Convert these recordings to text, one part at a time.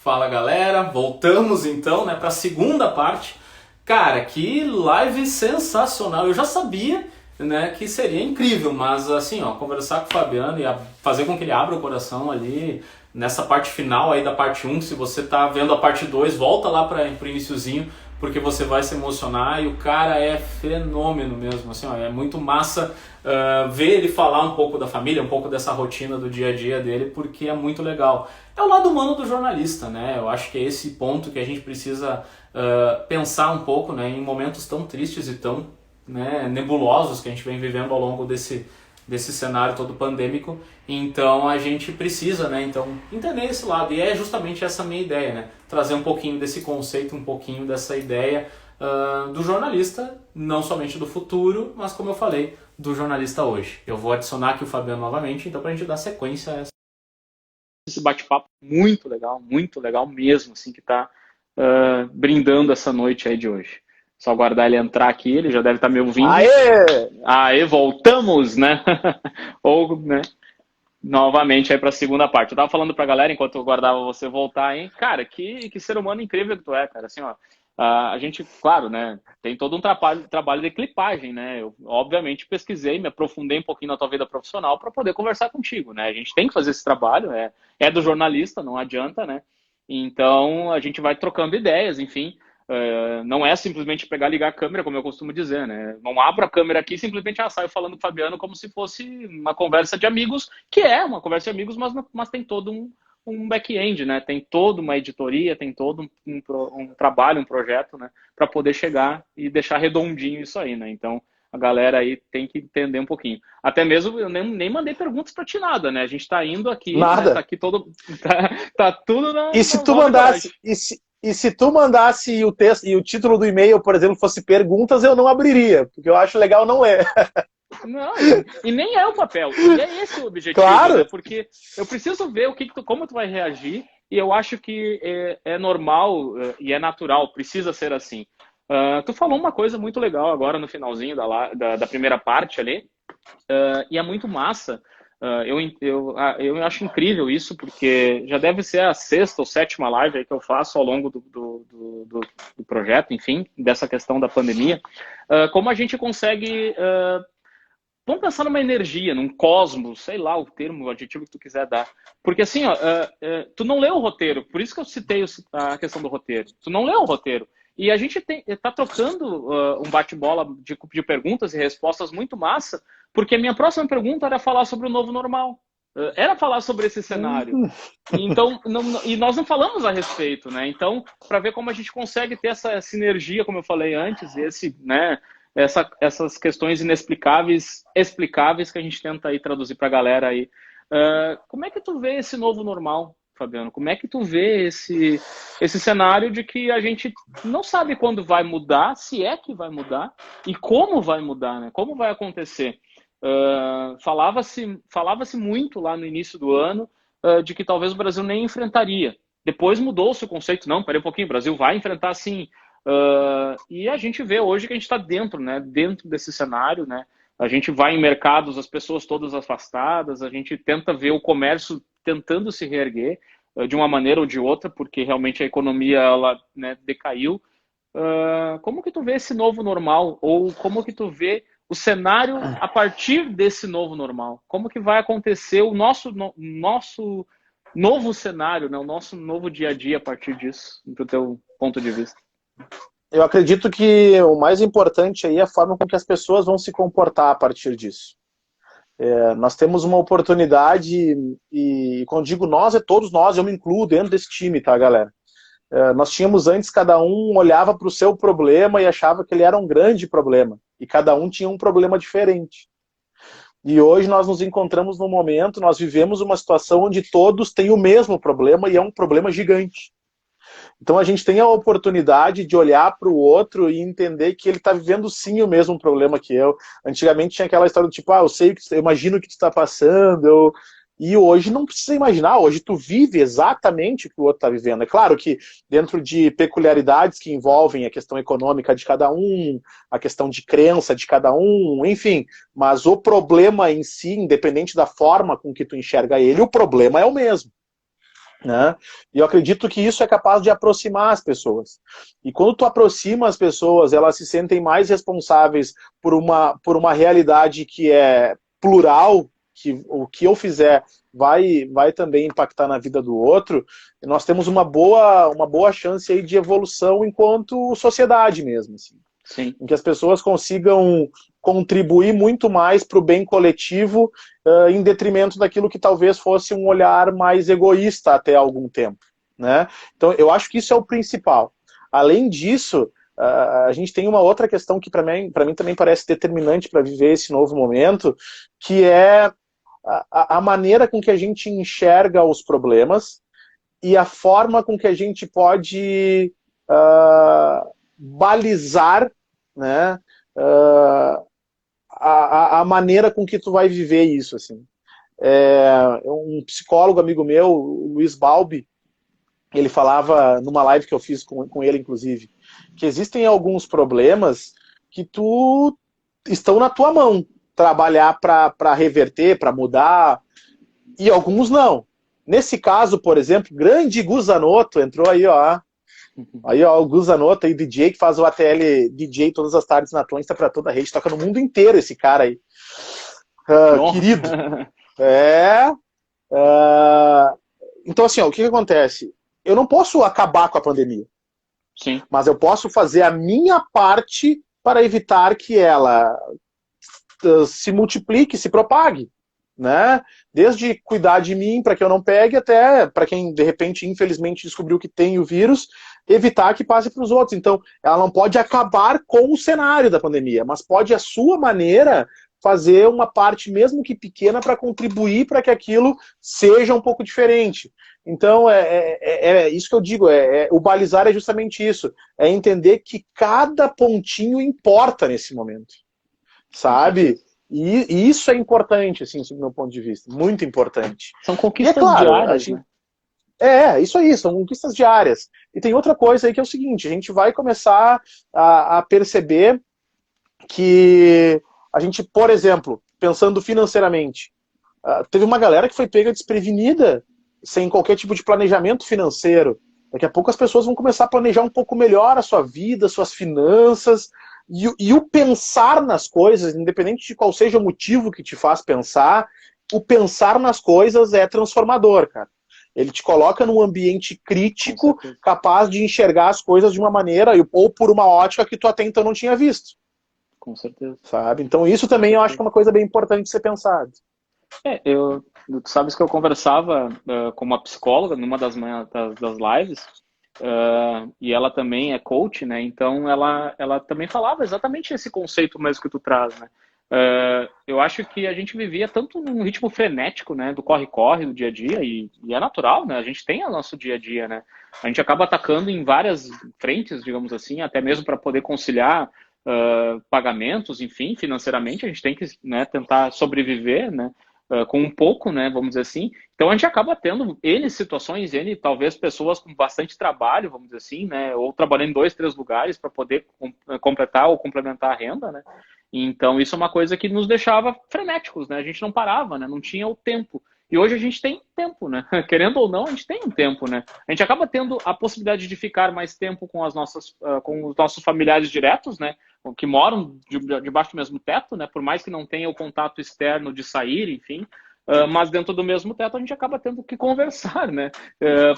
Fala galera, voltamos então, né, para a segunda parte. Cara, que live sensacional! Eu já sabia, né, que seria incrível, mas assim, ó, conversar com o Fabiano e fazer com que ele abra o coração ali nessa parte final aí da parte um. Se você tá vendo a parte 2, volta lá para o iniciozinho, porque você vai se emocionar e o cara é fenômeno mesmo, assim, ó, é muito massa ver ele falar um pouco da família, um pouco dessa rotina do dia a dia dele, porque é muito legal. É o lado humano do jornalista, né? Eu acho que é esse ponto que a gente precisa pensar um pouco, né, em momentos tão tristes e tão, né, nebulosos que a gente vem vivendo ao longo desse cenário todo pandêmico. Então a gente precisa, né, então, entender esse lado, e é justamente essa minha ideia, né, trazer um pouquinho desse conceito, um pouquinho dessa ideia do jornalista, não somente do futuro, mas como eu falei, do jornalista hoje. Eu vou adicionar aqui o Fabiano novamente, então, para a gente dar sequência a esse bate-papo muito legal mesmo, assim, que está brindando essa noite aí de hoje. Só aguardar ele entrar aqui, ele já deve estar me ouvindo. Aê! Aê, voltamos, né? Ou, né, novamente aí para a segunda parte. Eu tava falando pra galera, enquanto eu aguardava você voltar, hein? Cara, que ser humano incrível que tu é, cara. Assim, ó, a gente, claro, né, tem todo um trabalho de clipagem, né? Eu, obviamente, pesquisei, me aprofundei um pouquinho na tua vida profissional para poder conversar contigo, né? A gente tem que fazer esse trabalho, é do jornalista, não adianta, né? Então, a gente vai trocando ideias, enfim. Não é simplesmente pegar e ligar a câmera, como eu costumo dizer, né? Não abro a câmera aqui e simplesmente saio falando com o Fabiano como se fosse uma conversa de amigos, que é uma conversa de amigos, mas tem todo um back-end, né? Tem toda uma editoria, tem todo um trabalho, um projeto, né? Para poder chegar e deixar redondinho isso aí, né? Então, a galera aí tem que entender um pouquinho. Até mesmo, eu nem mandei perguntas para ti nada, né? A gente tá indo aqui, né? Tá Nada. aqui todo... Tá tudo na E se tu normal mandasse, decoragem. e se tu mandasse o texto e o título do e-mail, por exemplo, fosse perguntas, eu não abriria, porque eu acho legal não ler. Não, e nem é o papel. E é esse o objetivo, né? Claro. Porque eu preciso ver como tu vai reagir, e eu acho que é normal e é natural, precisa ser assim. Tu falou uma coisa muito legal agora no finalzinho da primeira parte ali, e é muito massa. Eu acho incrível isso, porque já deve ser a sexta ou sétima live aí que eu faço ao longo do projeto, enfim, dessa questão da pandemia. Como a gente consegue. Vamos pensar numa energia, num cosmos, sei lá o termo, o adjetivo que tu quiser dar. Porque assim, ó, tu não leu o roteiro, por isso que eu citei a questão do roteiro. Tu não leu o roteiro. E a gente tá trocando um bate-bola de perguntas e respostas muito massa, porque a minha próxima pergunta era falar sobre o novo normal. Era falar sobre esse cenário. Então, e nós não falamos a respeito, né? Então, para ver como a gente consegue ter essa sinergia, como eu falei antes, esse, né, essas questões inexplicáveis, explicáveis que a gente tenta aí traduzir para a galera aí. Como é que tu vê esse novo normal, Fabiano? Como é que tu vê esse cenário de que a gente não sabe quando vai mudar, se é que vai mudar, e como vai mudar, né? Como vai acontecer? Falava-se muito lá no início do ano de que talvez o Brasil nem enfrentaria. Depois mudou-se o conceito, não, peraí um pouquinho, o Brasil vai enfrentar sim. E a gente vê hoje que a gente está dentro, né? Dentro desse cenário, né? A gente vai em mercados, as pessoas todas afastadas, a gente tenta ver o comércio tentando se reerguer de uma maneira ou de outra, porque realmente a economia ela, né, decaiu. Como que tu vê esse novo normal? Ou como que tu vê o cenário a partir desse novo normal? Como que vai acontecer o nosso novo cenário, né? O nosso novo dia a dia a partir disso, do teu ponto de vista? Eu acredito que o mais importante aí é a forma com que as pessoas vão se comportar a partir disso. Nós temos uma oportunidade, e quando digo nós, é todos nós, eu me incluo dentro desse time, tá, galera? Nós tínhamos antes, cada um olhava para o seu problema e achava que ele era um grande problema. E cada um tinha um problema diferente. E hoje nós nos encontramos num momento, nós vivemos uma situação onde todos têm o mesmo problema e é um problema gigante. Então a gente tem a oportunidade de olhar para o outro e entender que ele está vivendo sim o mesmo problema que eu. Antigamente tinha aquela história do tipo, eu imagino o que tu está passando, e hoje não precisa imaginar, hoje tu vive exatamente o que o outro está vivendo. É claro que dentro de peculiaridades que envolvem a questão econômica de cada um, a questão de crença de cada um, enfim, mas o problema em si, independente da forma com que tu enxerga ele, o problema é o mesmo. né? E eu acredito que isso é capaz de aproximar as pessoas. E quando tu aproxima as pessoas, elas se sentem mais responsáveis por uma realidade que é plural, que o que eu fizer vai também impactar na vida do outro, e nós temos uma boa chance aí de evolução enquanto sociedade mesmo, assim. Sim. Em que as pessoas consigam contribuir muito mais para o bem coletivo, em detrimento daquilo que talvez fosse um olhar mais egoísta até algum tempo, né? Então, eu acho que isso é o principal. Além disso, a gente tem uma outra questão que para mim também parece determinante para viver esse novo momento, que é a maneira com que a gente enxerga os problemas e a forma com que a gente pode balizar, né, a maneira com que tu vai viver isso, assim. Um psicólogo amigo meu, o Luiz Balbi, ele falava numa live que eu fiz com ele, inclusive, que existem alguns problemas que estão na tua mão trabalhar para reverter, para mudar, e alguns não. Nesse caso, por exemplo, grande Guzanoto entrou aí, ó. Aí, ó, o Guzanoto aí, DJ, que faz o ATL DJ todas as tardes na Atlântida para toda a rede, toca no mundo inteiro esse cara aí. Querido. Então, assim, ó, o que acontece? Eu não posso acabar com a pandemia. Sim. Mas eu posso fazer a minha parte para evitar que ela se multiplique, se propague, né? Desde cuidar de mim para que eu não pegue, até para quem de repente infelizmente descobriu que tem o vírus, evitar que passe para os outros. Então, ela não pode acabar com o cenário da pandemia, mas pode, à sua maneira, fazer uma parte, mesmo que pequena, para contribuir para que aquilo seja um pouco diferente. Então, é isso que eu digo, o balizar é justamente isso, é entender que cada pontinho importa nesse momento, sabe? E isso é importante, assim, do meu ponto de vista, muito importante. São conquistas claro, diárias, né? Isso aí, são conquistas diárias. E tem outra coisa aí que é o seguinte, a gente vai começar a perceber que a gente, por exemplo, pensando financeiramente, teve uma galera que foi pega desprevenida, sem qualquer tipo de planejamento financeiro. Daqui a pouco as pessoas vão começar a planejar um pouco melhor a sua vida, suas finanças, e o pensar nas coisas, independente de qual seja o motivo que te faz pensar, o pensar nas coisas é transformador, cara. Ele te coloca num ambiente crítico, capaz de enxergar as coisas de uma maneira, ou por uma ótica que tu até então não tinha visto. Com certeza. Sabe? Então isso também eu acho que é uma coisa bem importante de ser pensado. Tu sabes que eu conversava com uma psicóloga numa das manhãs das lives, e ela também é coach, né? Então ela também falava exatamente esse conceito mesmo que tu traz, né? Eu acho que a gente vivia tanto num ritmo frenético, né? Do corre-corre, do dia a dia, e é natural, né? A gente tem o nosso dia a dia, né? A gente acaba atacando em várias frentes, digamos assim, até mesmo para poder conciliar pagamentos, enfim, financeiramente, a gente tem que, né, tentar sobreviver, né? Com um pouco, né, vamos dizer assim. Então a gente acaba tendo N situações, N talvez pessoas com bastante trabalho, vamos dizer assim, né, ou trabalhando em 2, 3 lugares para poder completar ou complementar a renda, né. Então isso é uma coisa que nos deixava frenéticos, né, a gente não parava, né, não tinha o tempo. E hoje a gente tem tempo, né, querendo ou não, a gente tem um tempo, né. A gente acaba tendo a possibilidade de ficar mais tempo com com os nossos familiares diretos, né, que moram debaixo do mesmo teto, né? Por mais que não tenha o contato externo de sair, enfim, mas dentro do mesmo teto a gente acaba tendo que conversar, né?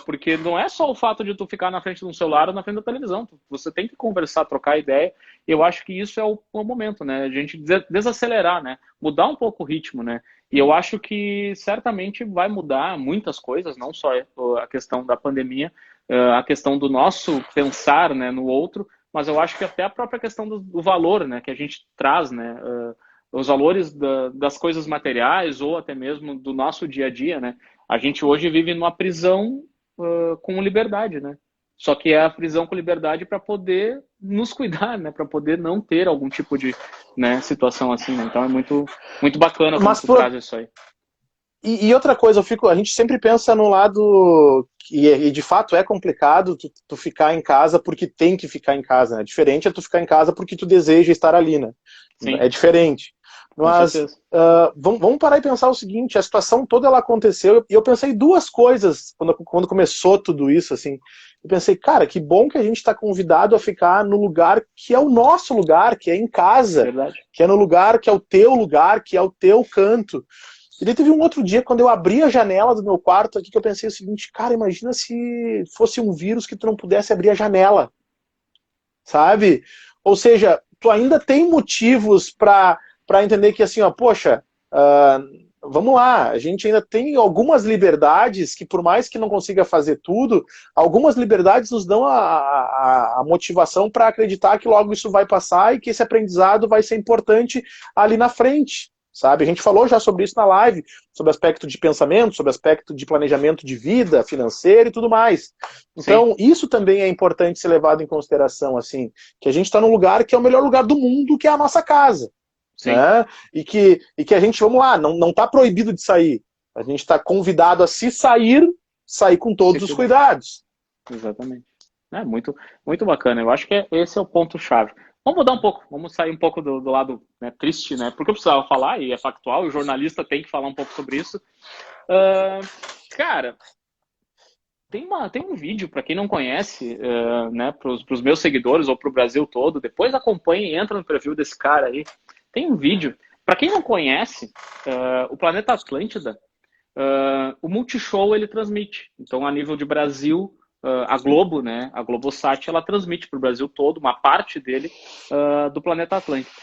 Porque não é só o fato de tu ficar na frente de um celular ou na frente da televisão, você tem que conversar, trocar ideia. Eu acho que isso é o momento, né? A gente desacelerar, né? Mudar um pouco o ritmo, né? E eu acho que certamente vai mudar muitas coisas, não só a questão da pandemia, a questão do nosso pensar, né, no outro, mas eu acho que até a própria questão do valor, né, que a gente traz, né, os valores das coisas materiais ou até mesmo do nosso dia a dia, né, a gente hoje vive numa prisão com liberdade, né, só que é a prisão com liberdade para poder nos cuidar, né, para poder não ter algum tipo de, né, situação assim, né, então é muito, muito bacana como tu traz isso aí. E outra coisa, a gente sempre pensa no lado, e de fato é complicado tu ficar em casa porque tem que ficar em casa, né? Diferente é tu ficar em casa porque tu deseja estar ali, né? Sim. É diferente. Com Mas certeza. vamos parar e pensar o seguinte, a situação toda ela aconteceu, e eu pensei duas coisas quando começou tudo isso, assim. Eu pensei, cara, que bom que a gente está convidado a ficar no lugar que é o nosso lugar, que é em casa, Verdade. que é no lugar que é o teu lugar, que é o teu canto. E daí teve um outro dia, quando eu abri a janela do meu quarto aqui, que eu pensei o seguinte, cara, imagina se fosse um vírus que tu não pudesse abrir a janela, sabe? Ou seja, tu ainda tem motivos para entender que assim, ó, poxa, vamos lá, a gente ainda tem algumas liberdades que por mais que não consiga fazer tudo, algumas liberdades nos dão a motivação para acreditar que logo isso vai passar e que esse aprendizado vai ser importante ali na frente. Sabe? A gente falou já sobre isso na live, sobre aspecto de pensamento, sobre aspecto de planejamento de vida, financeiro e tudo mais. Sim, Então, isso também é importante ser levado em consideração, assim, que a gente está num lugar que é o melhor lugar do mundo, que é a nossa casa, sim. né? E que a gente, vamos lá, não está proibido de sair. A gente está convidado a se sair com Se todos os cuidar. cuidados. Exatamente. É muito, muito bacana. Eu acho que esse é o ponto-chave. Vamos mudar um pouco, vamos sair um pouco do lado, né, triste, né? Porque eu precisava falar, e é factual, o jornalista tem que falar um pouco sobre isso. Ah, cara, tem um vídeo, para quem não conhece, né, para os meus seguidores ou para o Brasil todo, depois acompanhe e entra no perfil desse cara aí. Tem um vídeo. Para quem não conhece, o Planeta Atlântida, o Multishow ele transmite. Então, a nível de Brasil, a Globo, né, a Globosat, ela transmite para o Brasil todo, uma parte dele, do Planeta Atlântida.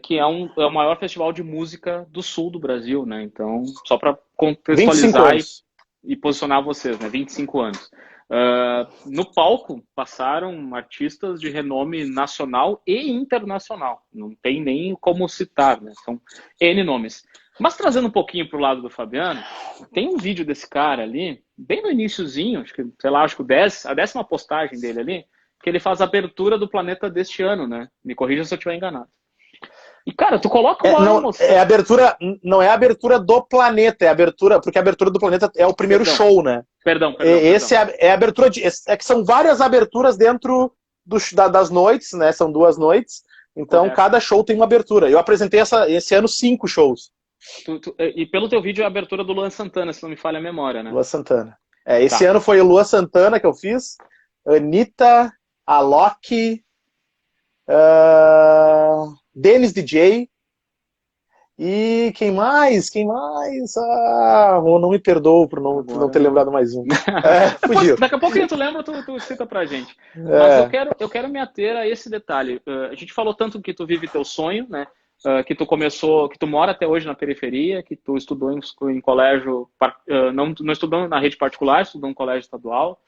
Que é o maior festival de música do sul do Brasil, né? Então, só para 25 contextualizar anos. e posicionar vocês, né? 25 anos. No palco passaram artistas de renome nacional e internacional. Não tem nem como citar, né? São N nomes. Mas trazendo um pouquinho para o lado do Fabiano, tem um vídeo desse cara ali, bem no iniciozinho, acho que, sei lá, acho que a 10ª postagem dele ali, que ele faz a abertura do Planeta deste ano, né? Me corrija se eu estiver enganado. E, cara, tu coloca uma Não, é emoção. a abertura, não é a abertura do planeta, é a abertura, porque a abertura do planeta é o primeiro Perdão, show, né? perdão. Esse é a abertura é que são várias aberturas dentro das noites, né? São 2 noites. Então, Correto. cada show tem uma abertura. Eu apresentei esse ano 5 shows. E pelo teu vídeo é a abertura do Luan Santana, se não me falha a memória, né? Lua Santana. Esse Tá. ano foi o Lua Santana que eu fiz. Anitta, Alok, Dennis DJ. E quem mais? Quem mais? Eu não me perdoo por não Agora ter não. lembrado mais um. Fugiu. Daqui a pouco que tu lembra, tu cita pra gente. Mas eu É, quero, eu quero me ater a esse detalhe. A gente falou tanto que tu vive teu sonho, né? Que tu começou, que tu mora até hoje na periferia, que tu estudou em colégio, não estudou na rede particular, estudou em colégio estadual,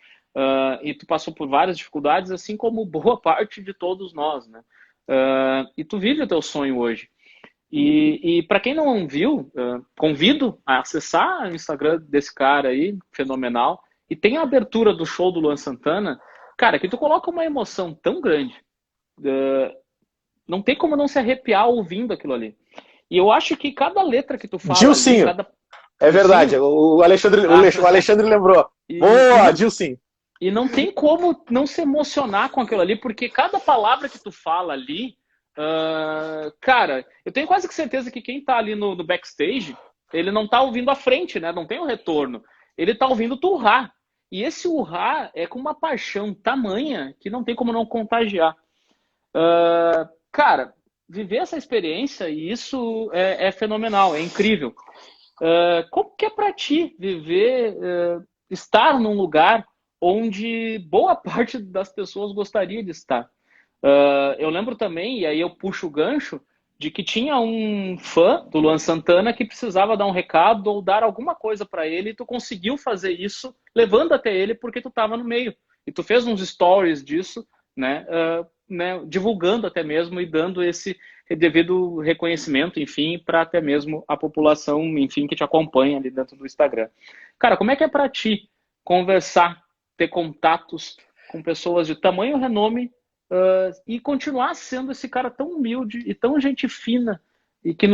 e tu passou por várias dificuldades, assim como boa parte de todos nós, né? E tu vive o teu sonho hoje. E para quem não viu, convido a acessar o Instagram desse cara aí, fenomenal. E tem a abertura do show do Luan Santana, cara, que tu coloca uma emoção tão grande. Não tem como não se arrepiar ouvindo aquilo ali. E eu acho que cada letra que tu fala ali, Dilcinho. cada É verdade. Dilcinho, O Alexandre, ah, o Alexandre lembrou. e Boa, não, Dilcinho. e não tem como não se emocionar com aquilo ali, porque cada palavra que tu fala ali, cara, eu tenho quase que certeza que quem tá ali no backstage, ele não tá ouvindo a frente, né? Não tem o retorno. Ele tá ouvindo tu urrar. E esse urrar é com uma paixão tamanha que não tem como não contagiar. Cara, viver essa experiência, e isso é fenomenal, é incrível. Como que é para ti viver, estar num lugar onde boa parte das pessoas gostaria de estar? Eu lembro também, e aí eu puxo o gancho, de que tinha um fã do Luan Santana que precisava dar um recado ou dar alguma coisa para ele, e tu conseguiu fazer isso levando até ele porque tu estava no meio. E tu fez uns stories disso, né, né, divulgando até mesmo e dando esse devido reconhecimento, enfim, para até mesmo a população, enfim, que te acompanha ali dentro do Instagram. Cara, como é que é para ti conversar, ter contatos com pessoas de tamanho renome e continuar sendo esse cara tão humilde e tão gente fina e que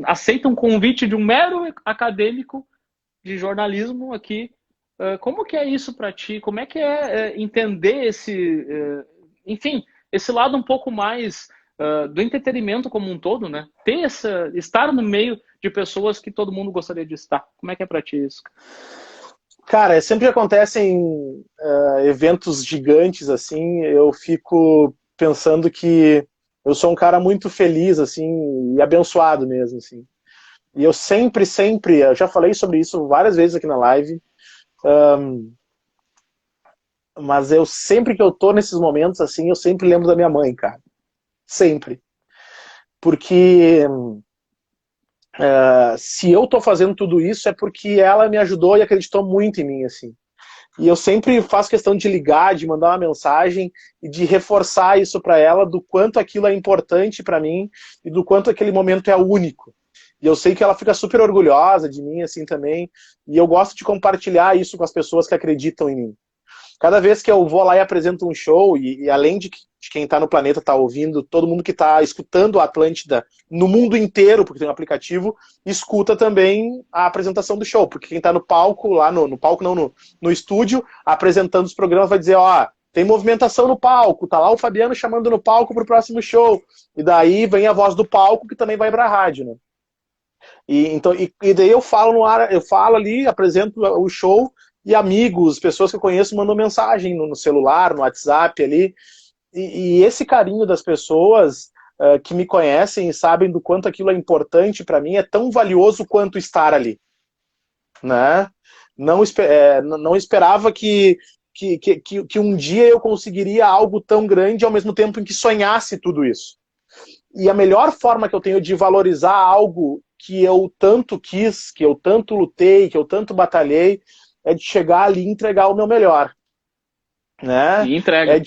aceita um convite de um mero acadêmico de jornalismo aqui. Como que é isso para ti? Como é que é entender esse, enfim, esse lado um pouco mais do entretenimento como um todo, né? Estar no meio de pessoas que todo mundo gostaria de estar. Como é que é pra ti isso? Cara, sempre que acontecem eventos gigantes, assim, eu fico pensando que eu sou um cara muito feliz, assim, e abençoado mesmo, assim. E eu sempre, eu já falei sobre isso várias vezes aqui na live, mas eu sempre que eu tô nesses momentos, assim, eu sempre lembro da minha mãe, cara. Sempre. Porque se eu tô fazendo tudo isso é porque ela me ajudou e acreditou muito em mim, assim. E eu sempre faço questão de ligar, de mandar uma mensagem e de reforçar isso para ela, do quanto aquilo é importante para mim e do quanto aquele momento é único. E eu sei que ela fica super orgulhosa de mim, assim, também. E eu gosto de compartilhar isso com as pessoas que acreditam em mim. Cada vez que eu vou lá e apresento um show, e além de quem está no planeta tá ouvindo, todo mundo que está escutando a Atlântida no mundo inteiro, porque tem um aplicativo, escuta também a apresentação do show, porque quem está no palco, lá no palco não, no estúdio, apresentando os programas, vai dizer, ó, tem movimentação no palco, tá lá o Fabiano chamando no palco pro próximo show, e daí vem a voz do palco que também vai pra rádio, né? E daí eu falo no ar, eu falo ali, apresento o show, e amigos, pessoas que eu conheço mandam mensagem no celular, no WhatsApp ali. E esse carinho das pessoas que me conhecem e sabem do quanto aquilo é importante para mim é tão valioso quanto estar ali. Né? Não esperava que um dia eu conseguiria algo tão grande ao mesmo tempo em que sonhasse tudo isso. E a melhor forma que eu tenho de valorizar algo que eu tanto quis, que eu tanto lutei, que eu tanto batalhei, é de chegar ali e entregar o meu melhor. Né? E entrega. É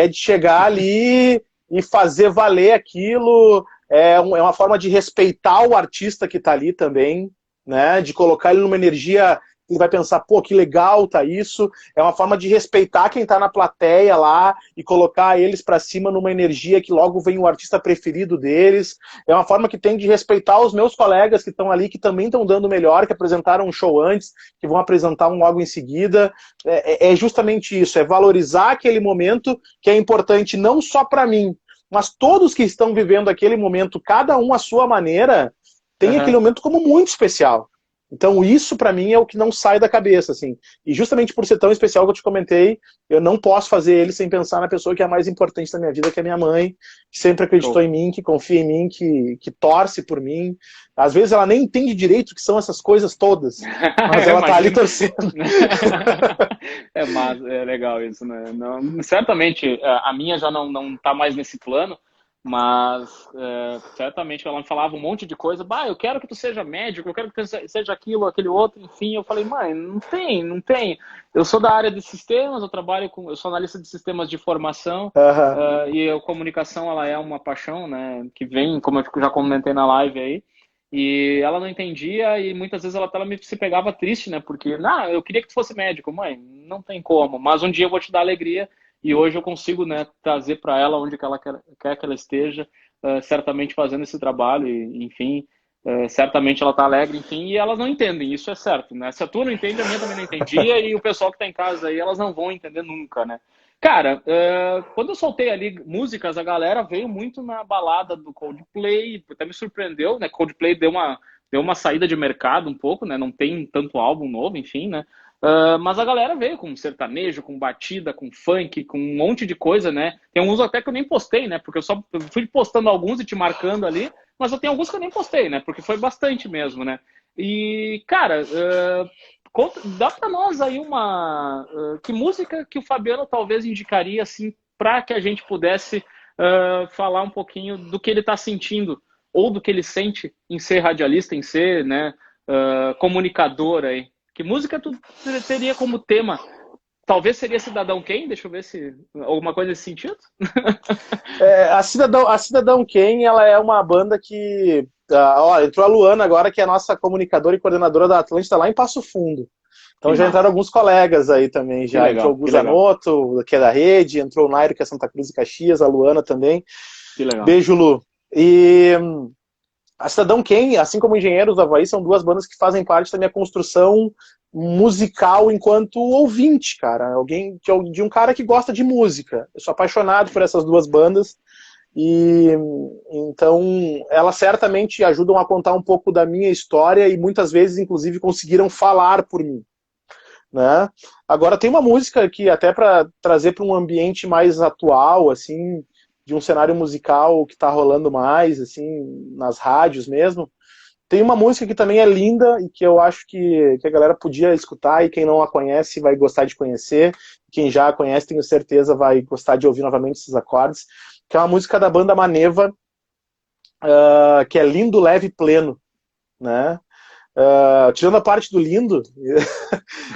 de chegar ali e fazer valer aquilo. É uma forma de respeitar o artista que está ali também, né? De colocar ele numa energia que ele vai pensar, pô, que legal tá isso. É uma forma de respeitar quem tá na plateia lá e colocar eles para cima numa energia que logo vem o artista preferido deles. É uma forma que tem de respeitar os meus colegas que estão ali, que também estão dando melhor, que apresentaram um show antes, que vão apresentar um logo em seguida. É justamente isso, é valorizar aquele momento que é importante não só para mim, mas todos que estão vivendo aquele momento, cada um à sua maneira, tem aquele momento como muito especial. Então isso para mim é o que não sai da cabeça, assim. E justamente por ser tão especial que eu te comentei, eu não posso fazer ele sem pensar na pessoa que é a mais importante da minha vida, que é minha mãe, que sempre acreditou em mim, que confia em mim, que torce por mim. Às vezes ela nem entende direito o que são essas coisas todas, mas ela tá ali torcendo. É legal isso, né? Não, certamente a minha já não tá mais nesse plano, mas certamente ela me falava um monte de coisa. Bah, eu quero que tu seja médico, eu quero que tu seja aquilo, aquele outro, enfim. Eu falei, mãe, não tem. Eu sou da área de sistemas, eu sou analista de sistemas de formação, e a comunicação, ela é uma paixão, né? Que vem, como eu já comentei na live aí. E ela não entendia e muitas vezes ela se pegava triste, né? Porque, eu queria que tu fosse médico, mãe, não tem como, mas um dia eu vou te dar alegria. E hoje eu consigo, né, trazer para ela onde que ela quer que ela esteja, certamente fazendo esse trabalho, e, enfim, certamente ela está alegre, enfim, e elas não entendem, isso é certo, né? Se a tua não entende, a minha também não entendia, e o pessoal que está em casa aí, elas não vão entender nunca, né? Cara, quando eu soltei ali músicas, a galera veio muito na balada do Coldplay, até me surpreendeu, né? Coldplay deu uma saída de mercado um pouco, né? Não tem tanto álbum novo, enfim, né? Mas a galera veio com sertanejo, com batida, com funk, com um monte de coisa, né? Tem uns até que eu nem postei, né? Porque eu fui postando alguns e te marcando ali, mas eu tenho alguns que eu nem postei, né? Porque foi bastante mesmo, né? E, cara, dá pra nós aí que música que o Fabiano talvez indicaria, assim, pra que a gente pudesse falar um pouquinho do que ele tá sentindo, ou do que ele sente em ser radialista, em ser, né, comunicador aí. Que música tu teria como tema? Talvez seria Cidadão Kane? Deixa eu ver se alguma coisa nesse sentido. A Cidadão Kane, ela é uma banda que... entrou a Luana agora, que é a nossa comunicadora e coordenadora da Atlântida lá em Passo Fundo. Então já entraram alguns colegas aí também. Já legal, entrou o Guzanoto, que é da Rede, entrou o Nairo, que é Santa Cruz e Caxias, a Luana também. Que legal. Beijo, Lu. E a Cidadão Kane, assim como Engenheiros do Havaí, são duas bandas que fazem parte da minha construção musical enquanto ouvinte, cara. De um cara que gosta de música. Eu sou apaixonado por essas duas bandas. E então elas certamente ajudam a contar um pouco da minha história e muitas vezes, inclusive, conseguiram falar por mim, né? Agora tem uma música que até para trazer para um ambiente mais atual, assim, de um cenário musical que está rolando mais, assim, nas rádios mesmo. Tem uma música que também é linda e que eu acho que a galera podia escutar e quem não a conhece vai gostar de conhecer. Quem já a conhece, tenho certeza, vai gostar de ouvir novamente esses acordes. Que é uma música da banda Maneva, que é Lindo, Leve e Pleno, né? Tirando a parte do lindo,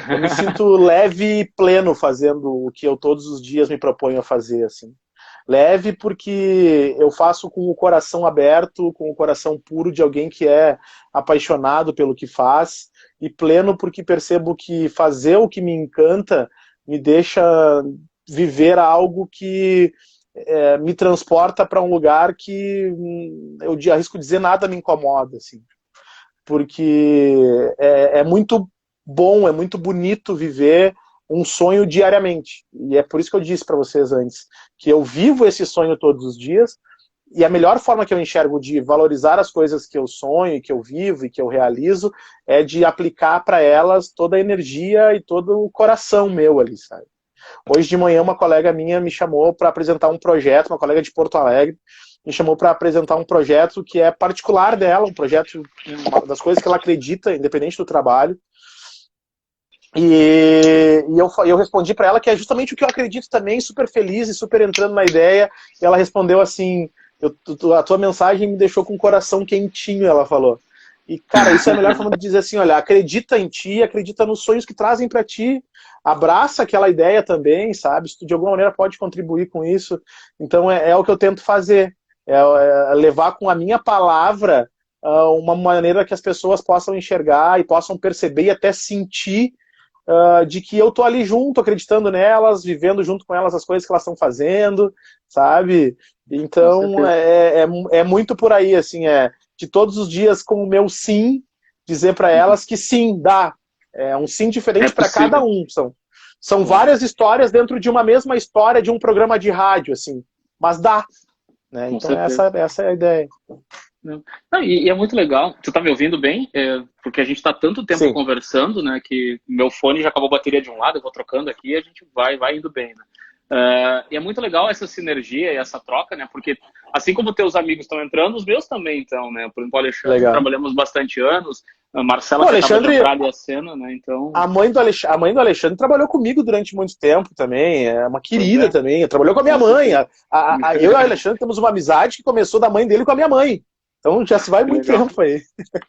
eu me sinto leve e pleno fazendo o que eu todos os dias me proponho a fazer, assim. Leve porque eu faço com o coração aberto, com o coração puro de alguém que é apaixonado pelo que faz, e pleno porque percebo que fazer o que me encanta me deixa viver algo que me transporta para um lugar que eu arrisco dizer nada me incomoda, assim. Porque é muito bom, é muito bonito viver um sonho diariamente. E é por isso que eu disse para vocês antes, que eu vivo esse sonho todos os dias, e a melhor forma que eu enxergo de valorizar as coisas que eu sonho, que eu vivo e que eu realizo, é de aplicar para elas toda a energia e todo o coração meu ali, sabe? Hoje de manhã uma colega minha me chamou para apresentar um projeto, uma colega de Porto Alegre, me chamou para apresentar um projeto que é particular dela, um projeto, uma das coisas que ela acredita, independente do trabalho. E eu respondi para ela que é justamente o que eu acredito também, super feliz e super entrando na ideia. E ela respondeu assim, a tua mensagem me deixou com o coração quentinho, ela falou. E, cara, isso é a melhor forma de dizer assim, olha, acredita em ti, acredita nos sonhos que trazem para ti, abraça aquela ideia também, sabe? Se tu de alguma maneira pode contribuir com isso. Então é o que eu tento fazer, é levar com a minha palavra uma maneira que as pessoas possam enxergar e possam perceber e até sentir de que eu tô ali junto, acreditando nelas, vivendo junto com elas as coisas que elas estão fazendo, sabe? Então é muito por aí, assim, de todos os dias com o meu sim, dizer para elas que sim, dá. É um sim diferente para cada um. São várias histórias dentro de uma mesma história de um programa de rádio, assim, mas dá. Né? Então essa é a ideia. Não, e é muito legal. Tu tá me ouvindo bem? Porque a gente tá tanto tempo Sim. conversando, né? Que meu fone já acabou a bateria de um lado, eu vou trocando aqui e a gente vai indo bem, né? E é muito legal essa sinergia e essa troca, né? Porque assim como teus amigos estão entrando, os meus também estão, né? Por exemplo, o Alexandre, Legal. trabalhamos bastante anos, a Marcela, Pô, que acaba de Alexandre, entrar ali a cena, né? Então... a mãe do Alexandre trabalhou comigo durante muito tempo também, é uma querida também, trabalhou com a minha mãe. Eu e o Alexandre temos uma amizade que começou da mãe dele com a minha mãe. Então já se vai muito tempo aí.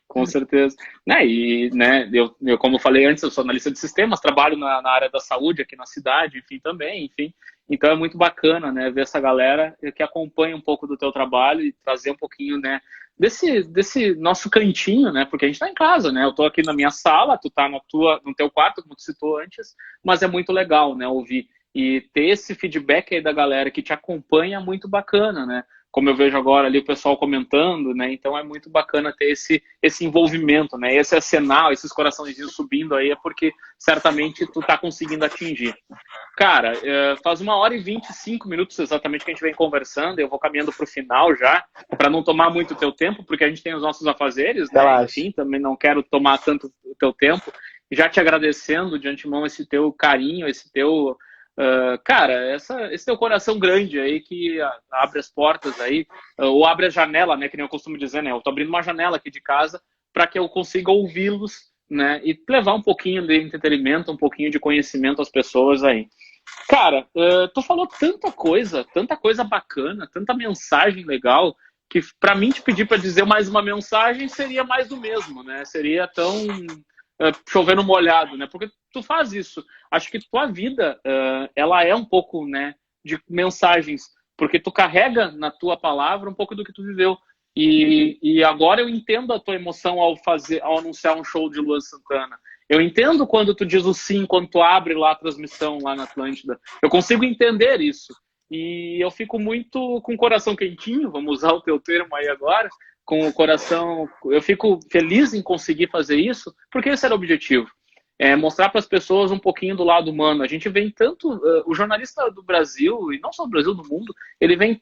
Com certeza. Né, e, né, eu, como eu falei antes, eu sou analista de sistemas, trabalho na área da saúde aqui na cidade, enfim, também, enfim. Então é muito bacana, né, ver essa galera que acompanha um pouco do teu trabalho e trazer um pouquinho, né, desse nosso cantinho, né, porque a gente tá em casa, né, eu tô aqui na minha sala, tu tá no teu quarto, como tu citou antes, mas é muito legal, né, ouvir. E ter esse feedback aí da galera que te acompanha é muito bacana, né? Como eu vejo agora ali o pessoal comentando, né? Então é muito bacana ter esse envolvimento, né? Esse acenar, esses coraçõezinhos subindo aí, é porque certamente tu tá conseguindo atingir. Cara, faz 1h25 exatamente que a gente vem conversando, eu vou caminhando pro final já, para não tomar muito o teu tempo, porque a gente tem os nossos afazeres, né? Relaxa. Enfim, também não quero tomar tanto o teu tempo. Já te agradecendo de antemão esse teu carinho, esse teu... cara, esse teu coração grande aí que abre as portas aí, ou abre a janela, né, que nem eu costumo dizer, né, eu tô abrindo uma janela aqui de casa para que eu consiga ouvi-los, né, e levar um pouquinho de entretenimento, um pouquinho de conhecimento às pessoas aí. Cara, tu falou tanta coisa bacana, tanta mensagem legal, que para mim te pedir para dizer mais uma mensagem seria mais do mesmo, né, seria tão... chovendo molhado, né? Porque tu faz isso. Acho que tua vida, ela é um pouco, né, de mensagens, porque tu carrega na tua palavra um pouco do que tu viveu. E agora eu entendo a tua emoção ao anunciar um show de Luan Santana. Eu entendo quando tu diz o sim, quando tu abre lá a transmissão lá na Atlântida. Eu consigo entender isso. E eu fico muito com o coração quentinho, vamos usar o teu termo aí agora, com o coração, eu fico feliz em conseguir fazer isso, porque esse era o objetivo. Mostrar para as pessoas um pouquinho do lado humano. A gente vem tanto, o jornalista do Brasil, e não só do Brasil, do mundo, ele vem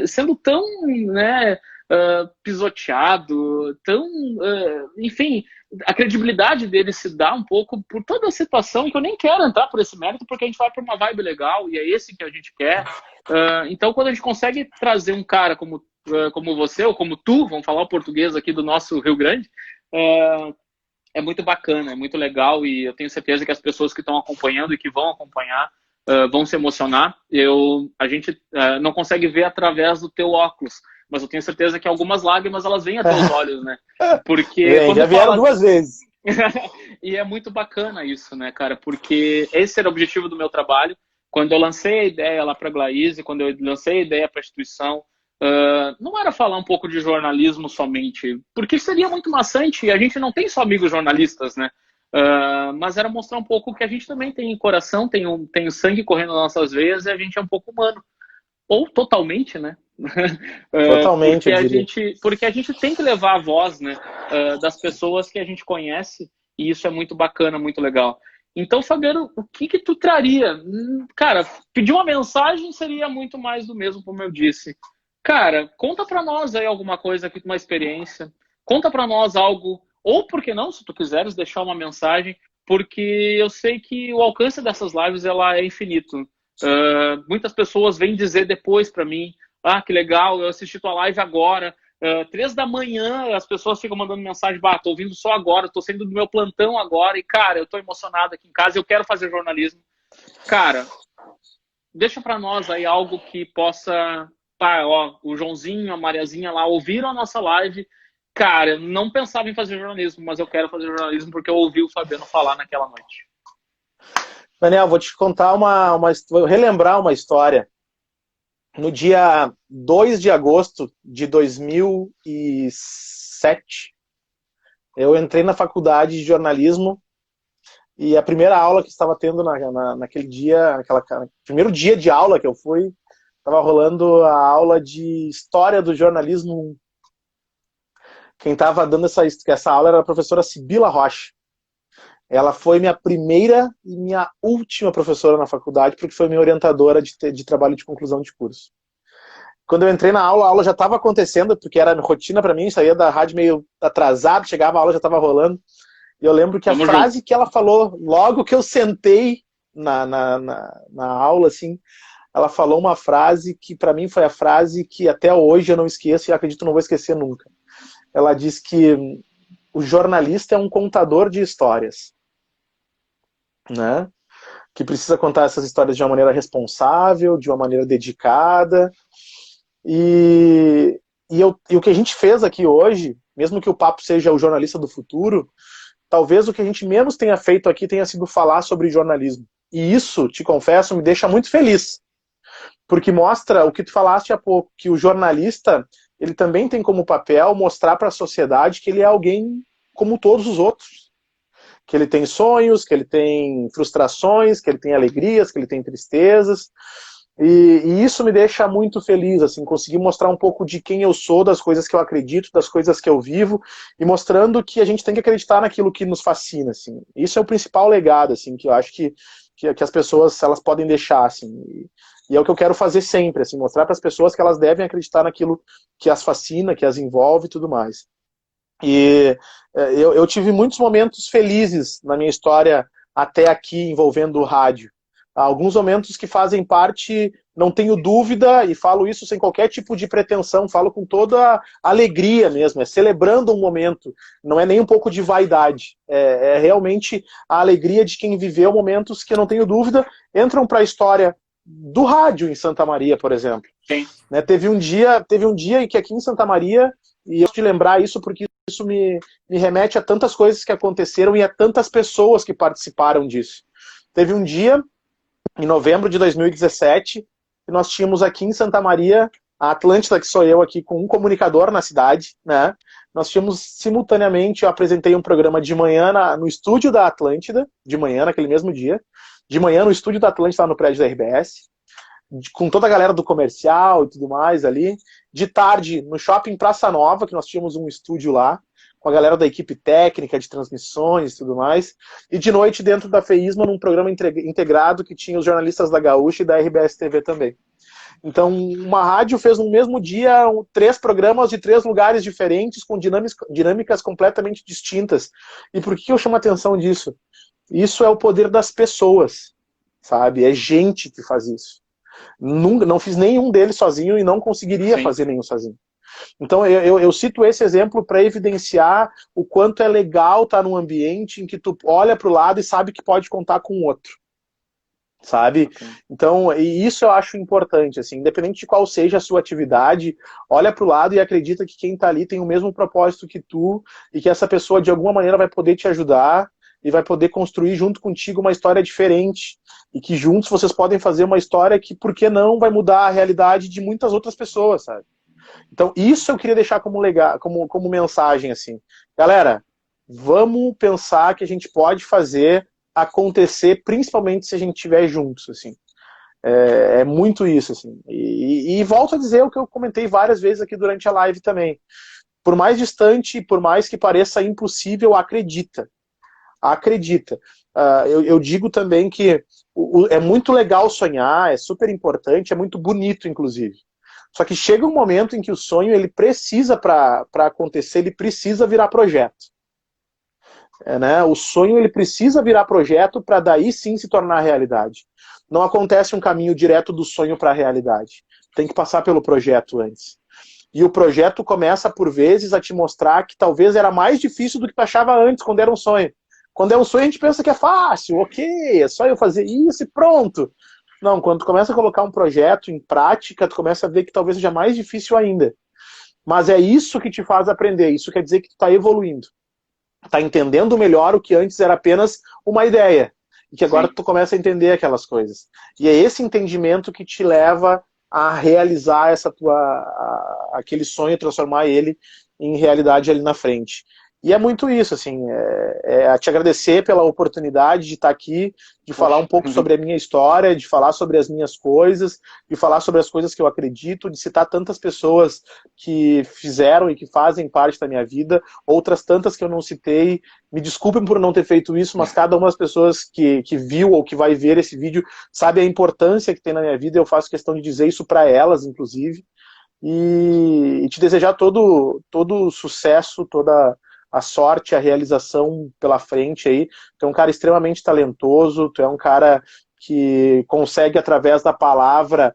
sendo tão, né, pisoteado, tão, enfim, a credibilidade dele se dá um pouco por toda a situação, que eu nem quero entrar por esse mérito, porque a gente vai para uma vibe legal, e é esse que a gente quer. Então, quando a gente consegue trazer um cara como você, ou como tu, vamos falar o português aqui do nosso Rio Grande, é muito bacana, é muito legal, e eu tenho certeza que as pessoas que estão acompanhando e que vão acompanhar vão se emocionar. A gente não consegue ver através do teu óculos, mas eu tenho certeza que algumas lágrimas elas vêm até os olhos, né? Porque já vieram duas vezes. E é muito bacana isso, né, cara? Porque esse era o objetivo do meu trabalho. Quando eu lancei a ideia lá para a Glaíse, quando eu lancei a ideia para a instituição, não era falar um pouco de jornalismo somente, porque seria muito maçante, e a gente não tem só amigos jornalistas, né? Mas era mostrar um pouco que a gente também tem coração, tem o sangue correndo nas nossas veias, e a gente é um pouco humano. Ou totalmente, né? Totalmente, porque a gente tem que levar a voz, né, das pessoas que a gente conhece, e isso é muito bacana, muito legal. Então, Fabiano, o que tu traria? Cara, pedir uma mensagem seria muito mais do mesmo, como eu disse. Cara, conta pra nós aí alguma coisa aqui, uma experiência. Conta pra nós algo, ou por que não, se tu quiseres deixar uma mensagem, porque eu sei que o alcance dessas lives ela é infinito. Muitas pessoas vêm dizer depois pra mim, que legal, eu assisti tua live agora, 3 da manhã, as pessoas ficam mandando mensagem, tô ouvindo só agora, tô saindo do meu plantão agora, e cara, eu tô emocionado aqui em casa, eu quero fazer jornalismo. Cara, deixa pra nós aí algo que possa... o Joãozinho, a Mariazinha lá ouviram a nossa live. Cara, eu não pensava em fazer jornalismo, mas eu quero fazer jornalismo porque eu ouvi o Fabiano falar naquela noite. Daniel, vou te contar vou relembrar uma história. No dia 2 de agosto de 2007, eu entrei na faculdade de jornalismo e a primeira aula que estava tendo naquele dia, primeiro dia de aula que eu fui, estava rolando a aula de História do Jornalismo. Quem estava dando essa aula era a professora Sibila Rocha. Ela foi minha primeira e minha última professora na faculdade, porque foi minha orientadora de trabalho de conclusão de curso. Quando eu entrei na aula, a aula já estava acontecendo, porque era rotina para mim, saía da rádio meio atrasado, chegava a aula já estava rolando. E eu lembro que a frase que ela falou, logo que eu sentei na aula, assim, ela falou uma frase que para mim foi a frase que até hoje eu não esqueço e acredito não vou esquecer nunca. Ela diz que o jornalista é um contador de histórias, né? Que precisa contar essas histórias de uma maneira responsável, de uma maneira dedicada. E o que a gente fez aqui hoje, mesmo que o papo seja o jornalista do futuro, talvez o que a gente menos tenha feito aqui tenha sido falar sobre jornalismo. E isso, te confesso, me deixa muito feliz. Porque mostra o que tu falaste há pouco, que o jornalista, ele também tem como papel mostrar para a sociedade que ele é alguém como todos os outros. Que ele tem sonhos, que ele tem frustrações, que ele tem alegrias, que ele tem tristezas. E isso me deixa muito feliz, assim, conseguir mostrar um pouco de quem eu sou, das coisas que eu acredito, das coisas que eu vivo, e mostrando que a gente tem que acreditar naquilo que nos fascina, assim. Isso é o principal legado, assim, que eu acho que as pessoas elas podem deixar, assim. E é o que eu quero fazer sempre, assim, mostrar para as pessoas que elas devem acreditar naquilo que as fascina, que as envolve e tudo mais. E eu tive muitos momentos felizes na minha história até aqui envolvendo o rádio. Alguns momentos que fazem parte, não tenho dúvida, e falo isso sem qualquer tipo de pretensão, falo com toda a alegria mesmo, é celebrando um momento, não é nem um pouco de vaidade, é realmente a alegria de quem viveu momentos que, eu não tenho dúvida, entram para a história do rádio em Santa Maria, por exemplo. Sim. Né, teve um dia em que aqui em Santa Maria, e eu gosto de lembrar isso porque isso me remete a tantas coisas que aconteceram e a tantas pessoas que participaram disso. Teve um dia, em novembro de 2017, que nós tínhamos aqui em Santa Maria, a Atlântida, que sou eu aqui, com um comunicador na cidade, né? Nós tínhamos simultaneamente, eu apresentei um programa de manhã no estúdio da Atlântida, de manhã, naquele mesmo dia, de manhã no estúdio da Atlântida, lá no prédio da RBS, com toda a galera do comercial e tudo mais ali, de tarde no Shopping Praça Nova, que nós tínhamos um estúdio lá, com a galera da equipe técnica, de transmissões e tudo mais, e de noite dentro da FEISMA, num programa integrado que tinha os jornalistas da Gaúcha e da RBS TV também. Então, uma rádio fez no mesmo dia 3 programas de 3 lugares diferentes, com dinâmicas completamente distintas. E por que eu chamo a atenção disso? Isso é o poder das pessoas, sabe? É gente que faz isso. Nunca, não fiz nenhum deles sozinho e não conseguiria Sim. fazer nenhum sozinho. Então, eu cito esse exemplo para evidenciar o quanto é legal estar num ambiente em que tu olha para o lado e sabe que pode contar com o outro, sabe? Okay. Então, e isso eu acho importante, assim, independente de qual seja a sua atividade, olha para o lado e acredita que quem está ali tem o mesmo propósito que tu e que essa pessoa, de alguma maneira, vai poder te ajudar e vai poder construir junto contigo uma história diferente. E que juntos vocês podem fazer uma história que, por que não, vai mudar a realidade de muitas outras pessoas, sabe? Então, isso eu queria deixar como, como mensagem, assim. Galera, vamos pensar que a gente pode fazer acontecer, principalmente se a gente estiver juntos, assim. É muito isso, assim. E volto a dizer o que eu comentei várias vezes aqui durante a live também. Por mais distante, por mais que pareça impossível, acredita. Acredita. Eu digo também que é muito legal sonhar, é super importante, é muito bonito, inclusive. Só que chega um momento em que o sonho, ele precisa, para acontecer, ele precisa virar projeto. Né? O sonho, ele precisa virar projeto para daí sim se tornar realidade. Não acontece um caminho direto do sonho para a realidade. Tem que passar pelo projeto antes. E o projeto começa, por vezes, a te mostrar que talvez era mais difícil do que tu achava antes, quando era um sonho. Quando é um sonho, a gente pensa que é fácil, ok, é só eu fazer isso e pronto. Não, quando tu começa a colocar um projeto em prática, tu começa a ver que talvez seja mais difícil ainda. Mas é isso que te faz aprender, isso quer dizer que tu está evoluindo. Está entendendo melhor o que antes era apenas uma ideia. E que agora Sim. tu começa a entender aquelas coisas. E é esse entendimento que te leva a realizar aquele sonho, transformar ele em realidade ali na frente. E é muito isso, assim, a te agradecer pela oportunidade de estar aqui, de falar Poxa. um pouco sobre a minha história, de falar sobre as minhas coisas, de falar sobre as coisas que eu acredito, de citar tantas pessoas que fizeram e que fazem parte da minha vida, outras tantas que eu não citei. Me desculpem por não ter feito isso, mas cada uma das pessoas que viu ou que vai ver esse vídeo sabe a importância que tem na minha vida, eu faço questão de dizer isso para elas, inclusive, e te desejar todo o sucesso, toda a sorte, a realização pela frente aí. Tu é um cara extremamente talentoso, tu é um cara que consegue, através da palavra,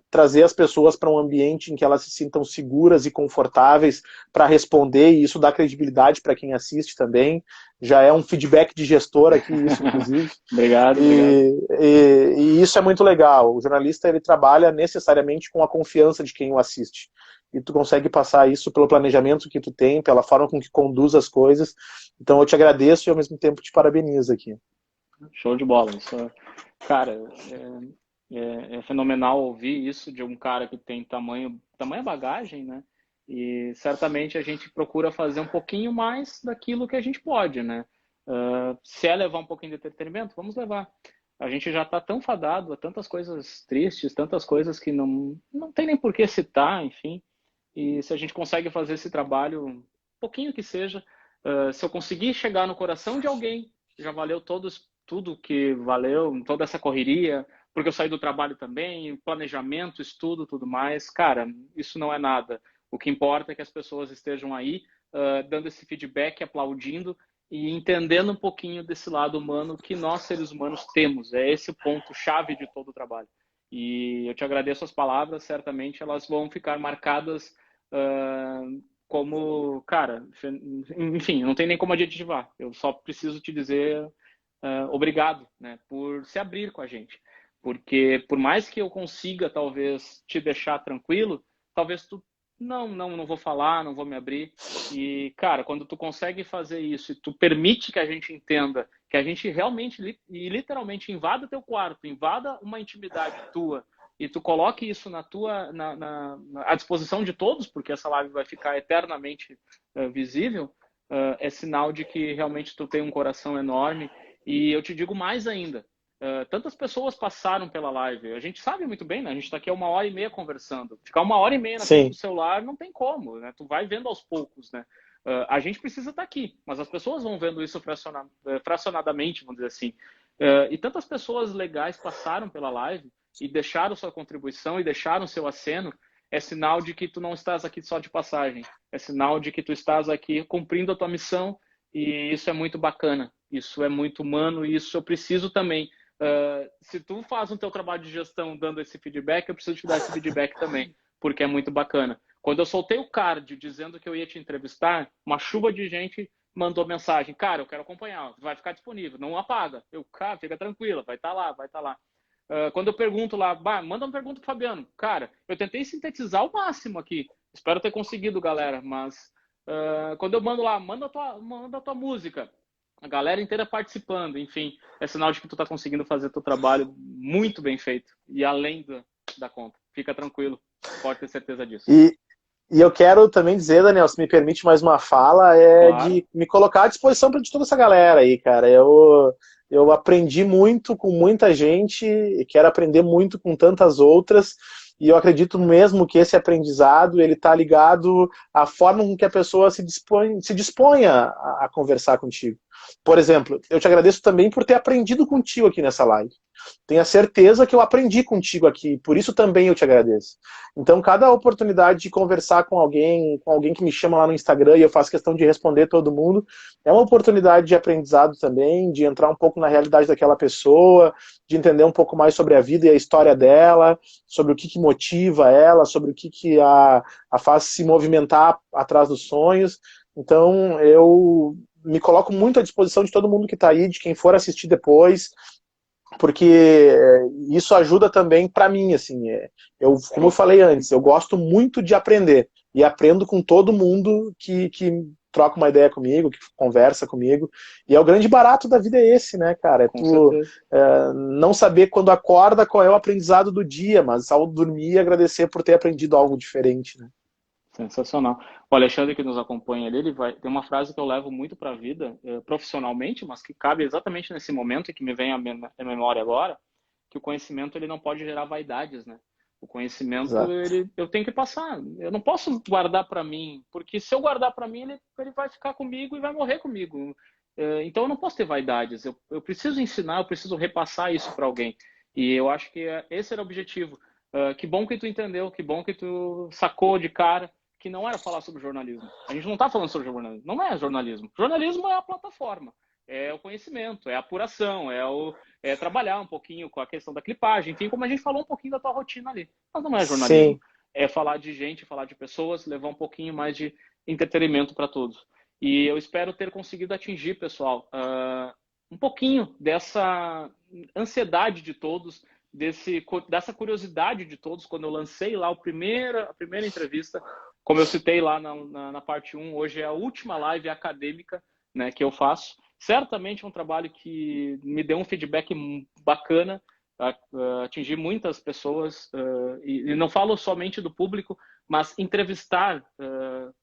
trazer as pessoas para um ambiente em que elas se sintam seguras e confortáveis para responder, e isso dá credibilidade para quem assiste também. Já é um feedback de gestor aqui, isso, inclusive. Obrigado, obrigado. E isso é muito legal. O jornalista, ele trabalha necessariamente com a confiança de quem o assiste. E tu consegue passar isso pelo planejamento que tu tem, pela forma com que conduz as coisas. Então eu te agradeço e ao mesmo tempo te parabenizo aqui. Show de bola. Isso, cara, é fenomenal ouvir isso de um cara que tem tamanha bagagem, né? E certamente a gente procura fazer um pouquinho mais daquilo que a gente pode, né? Se é levar um pouquinho de entretenimento, vamos levar. A gente já está tão fadado a tantas coisas tristes, tantas coisas que não tem nem por que citar, enfim. E se a gente consegue fazer esse trabalho, um pouquinho que seja, se eu conseguir chegar no coração de alguém, já valeu tudo que valeu, toda essa correria, porque eu saí do trabalho também, planejamento, estudo, tudo mais. Cara, isso não é nada. O que importa é que as pessoas estejam aí, dando esse feedback, aplaudindo e entendendo um pouquinho desse lado humano que nós, seres humanos, temos. É esse o ponto-chave de todo o trabalho. E eu te agradeço as palavras, certamente elas vão ficar marcadas como, cara, enfim, não tem nem como adjetivar. Eu só preciso te dizer obrigado, né, por se abrir com a gente. Porque por mais que eu consiga, talvez, te deixar tranquilo, talvez tu, não vou falar, não vou me abrir. E, cara, quando tu consegue fazer isso e tu permite que a gente entenda, que a gente realmente e literalmente invada teu quarto, invada uma intimidade tua, e tu coloque isso à disposição de todos, porque essa live vai ficar eternamente visível, é sinal de que realmente tu tem um coração enorme. E eu te digo mais ainda, tantas pessoas passaram pela live, a gente sabe muito bem, né? A gente está aqui há 1h30 conversando. Ficar 1h30 na frente do celular não tem como, né? Tu vai vendo aos poucos, né? A gente precisa estar aqui, mas as pessoas vão vendo isso fracionadamente, vamos dizer assim. E tantas pessoas legais passaram pela live e deixaram sua contribuição e deixaram seu aceno, é sinal de que tu não estás aqui só de passagem. É sinal de que tu estás aqui cumprindo a tua missão, e isso é muito bacana. Isso é muito humano e isso eu preciso também. Se tu faz o teu trabalho de gestão dando esse feedback, eu preciso te dar esse feedback também, porque é muito bacana. Quando eu soltei o card dizendo que eu ia te entrevistar, uma chuva de gente mandou mensagem: cara, eu quero acompanhar, vai ficar disponível, não apaga. Eu, cara, fica tranquila, vai estar lá, vai estar lá. Quando eu pergunto lá, manda uma pergunta pro Fabiano. Cara, eu tentei sintetizar o máximo aqui. Espero ter conseguido, galera. Mas quando eu mando lá, manda a tua música. A galera inteira participando. Enfim, é sinal de que tu tá conseguindo fazer teu trabalho muito bem feito. E além da conta. Fica tranquilo. Pode ter certeza disso. E eu quero também dizer, Daniel, se me permite mais uma fala, Claro. de me colocar à disposição para toda essa galera aí, cara. Eu aprendi muito com muita gente e quero aprender muito com tantas outras. E eu acredito mesmo que esse aprendizado ele está ligado à forma com que a pessoa se disponha a conversar contigo. Por exemplo, eu te agradeço também por ter aprendido contigo aqui nessa live. Tenha certeza que eu aprendi contigo aqui, por isso também eu te agradeço. Então, cada oportunidade de conversar com alguém que me chama lá no Instagram e eu faço questão de responder todo mundo, é uma oportunidade de aprendizado também, de entrar um pouco na realidade daquela pessoa, de entender um pouco mais sobre a vida e a história dela, sobre o que motiva ela, sobre o que a faz se movimentar atrás dos sonhos. Então, eu me coloco muito à disposição de todo mundo que está aí, de quem for assistir depois, porque isso ajuda também para mim, assim, como eu falei antes, eu gosto muito de aprender, e aprendo com todo mundo que troca uma ideia comigo, que conversa comigo, e é o grande barato da vida é esse, né, cara, Com certeza. não saber quando acorda qual é o aprendizado do dia, mas ao dormir agradecer por ter aprendido algo diferente, né. Sensacional. O Alexandre que nos acompanha ali, ele vai tem uma frase que eu levo muito para a vida, profissionalmente, mas que cabe exatamente nesse momento e que me vem à memória agora, que o conhecimento ele não pode gerar vaidades, né? O conhecimento Exato. eu tenho que passar. Eu não posso guardar para mim, porque se eu guardar para mim, ele vai ficar comigo e vai morrer comigo. Então eu não posso ter vaidades. Eu preciso ensinar, eu preciso repassar isso para alguém. E eu acho que esse era o objetivo. Que bom que tu entendeu, que bom que tu sacou de cara que não era falar sobre jornalismo. A gente não está falando sobre jornalismo. Não é jornalismo. Jornalismo é a plataforma, é o conhecimento, é a apuração, é trabalhar um pouquinho com a questão da clipagem, enfim, como a gente falou um pouquinho da tua rotina ali. Mas não é jornalismo. Sim. É falar de gente, falar de pessoas, levar um pouquinho mais de entretenimento para todos. E eu espero ter conseguido atingir, pessoal, um pouquinho dessa ansiedade de todos, dessa curiosidade de todos, quando eu lancei lá a primeira entrevista, como eu citei lá na parte 1, hoje é a última live acadêmica, né, que eu faço. Certamente é um trabalho que me deu um feedback bacana, atingir muitas pessoas, e não falo somente do público, mas entrevistar,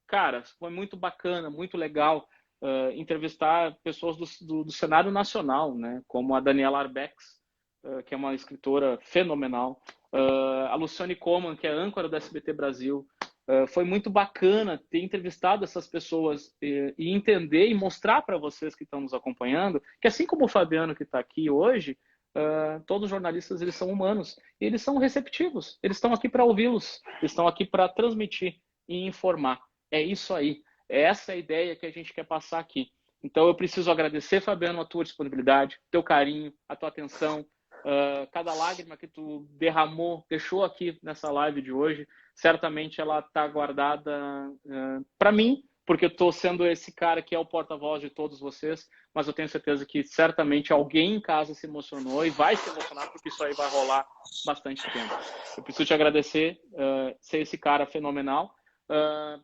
cara, foi muito bacana, muito legal, entrevistar pessoas do cenário nacional, né, como a Daniela Arbex, que é uma escritora fenomenal, a Luciane Coman, que é âncora do SBT Brasil. Foi muito bacana ter entrevistado essas pessoas e entender e mostrar para vocês que estão nos acompanhando que, assim como o Fabiano que está aqui hoje, todos os jornalistas eles são humanos e eles são receptivos. Eles estão aqui para ouvi-los, eles estão aqui para transmitir e informar. É isso aí. É essa a ideia que a gente quer passar aqui. Então eu preciso agradecer, Fabiano, a tua disponibilidade, teu carinho, a tua atenção, cada lágrima que tu deixou aqui nessa live de hoje, certamente ela está guardada para mim, porque eu estou sendo esse cara que é o porta-voz de todos vocês, mas eu tenho certeza que certamente alguém em casa se emocionou e vai se emocionar, porque isso aí vai rolar bastante tempo. Eu preciso te agradecer, ser esse cara fenomenal.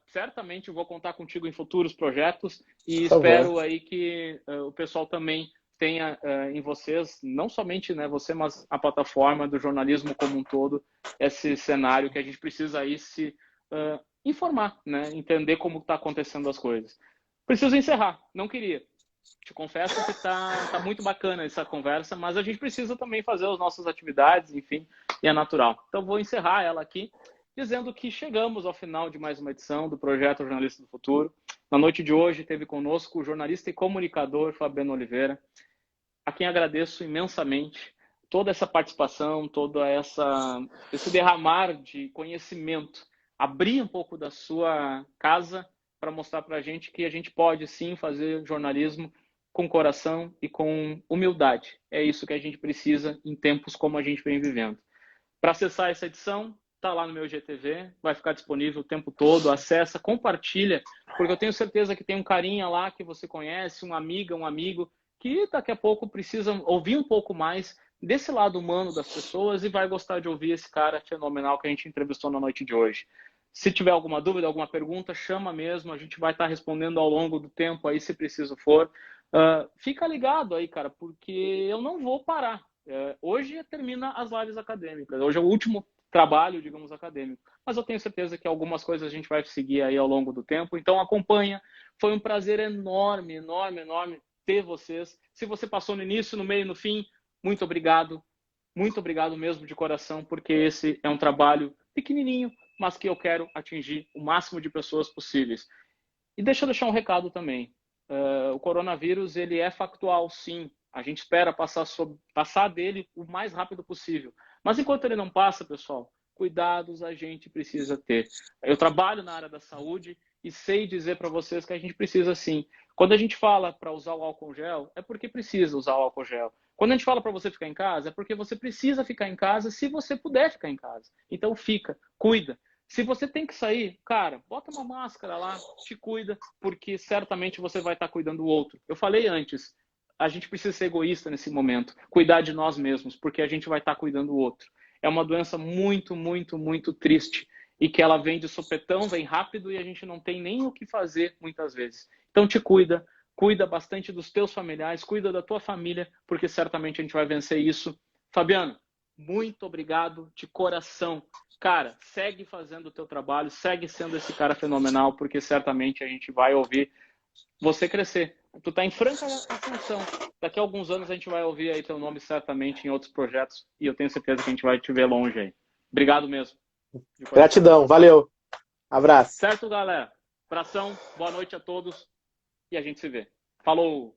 Certamente eu vou contar contigo em futuros projetos e espero aí que o pessoal também tenha em vocês, não somente, né, você, mas a plataforma do jornalismo como um todo, esse cenário que a gente precisa aí se informar, né, entender como está acontecendo as coisas. Preciso encerrar, não queria. Te confesso que tá muito bacana essa conversa, mas a gente precisa também fazer as nossas atividades, enfim, e é natural. Então vou encerrar ela aqui, dizendo que chegamos ao final de mais uma edição do Projeto Jornalista do Futuro. Na noite de hoje teve conosco o jornalista e comunicador Fabiano Oliveira, a quem agradeço imensamente toda essa participação, esse derramar de conhecimento, abrir um pouco da sua casa para mostrar para a gente que a gente pode sim fazer jornalismo com coração e com humildade. É isso que a gente precisa em tempos como a gente vem vivendo. Para acessar essa edição, está lá no meu GTV, vai ficar disponível o tempo todo, acessa, compartilha, porque eu tenho certeza que tem um carinha lá que você conhece, uma amiga, um amigo, que daqui a pouco precisa ouvir um pouco mais desse lado humano das pessoas e vai gostar de ouvir esse cara fenomenal que a gente entrevistou na noite de hoje. Se tiver alguma dúvida, alguma pergunta, chama mesmo, a gente vai estar respondendo ao longo do tempo aí, se preciso for. Fica ligado aí, cara, porque eu não vou parar. Hoje termina as lives acadêmicas, hoje é o último trabalho, digamos, acadêmico. Mas eu tenho certeza que algumas coisas a gente vai seguir aí ao longo do tempo, então acompanha. Foi um prazer enorme, enorme, enorme ter vocês. Se você passou no início, no meio, no fim, muito obrigado mesmo de coração, porque esse é um trabalho pequenininho, mas que eu quero atingir o máximo de pessoas possíveis. E deixa eu deixar um recado também. O coronavírus, ele é factual, sim. A gente espera passar dele o mais rápido possível. Mas enquanto ele não passa, pessoal, cuidados a gente precisa ter. Eu trabalho na área da saúde e sei dizer para vocês que a gente precisa sim. Quando a gente fala para usar o álcool gel, é porque precisa usar o álcool gel. Quando a gente fala para você ficar em casa, é porque você precisa ficar em casa se você puder ficar em casa. Então fica, cuida. Se você tem que sair, cara, bota uma máscara lá, te cuida, porque certamente você vai estar cuidando do outro. Eu falei antes, a gente precisa ser egoísta nesse momento, cuidar de nós mesmos, porque a gente vai estar cuidando do outro. É uma doença muito, muito, muito triste e que ela vem de sopetão, vem rápido e a gente não tem nem o que fazer muitas vezes. Então te cuida, cuida bastante dos teus familiares, cuida da tua família, porque certamente a gente vai vencer isso. Fabiano, muito obrigado de coração. Cara, segue fazendo o teu trabalho, segue sendo esse cara fenomenal, porque certamente a gente vai ouvir você crescer. Tu tá em franca ascensão. Daqui a alguns anos a gente vai ouvir aí teu nome certamente em outros projetos e eu tenho certeza que a gente vai te ver longe aí. Obrigado mesmo. Gratidão, valeu. Abraço. Certo, galera? Abração, boa noite a todos e a gente se vê. Falou!